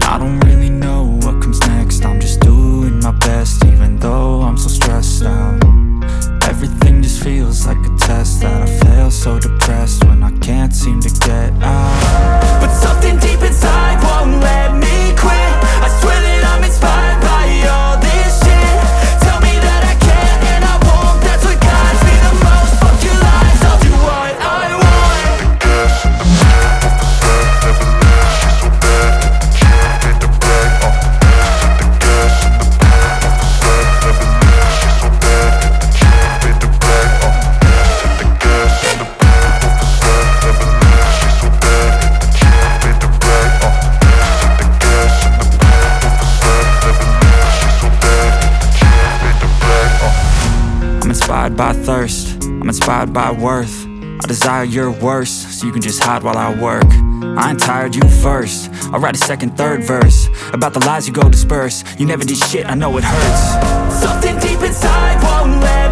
I don't really know what comes next. I'm just doing my best, even though I'm so stressed out. Everything just feels like a test that I fail, so depressed when I can't seem to get out. But something deep inside won't let me quit. I swear that I'm inspired by all this shit. Tell me that I can and I won't. That's what guides me the most. Fuck your lies, I'll do what I want. Inspired by thirst, I'm inspired by worth. I desire your worst, so you can just hide while I work. I ain't tired, you first. I'll write a second, third verse about the lies you go disperse. You never did shit, I know it hurts. Something deep inside won't let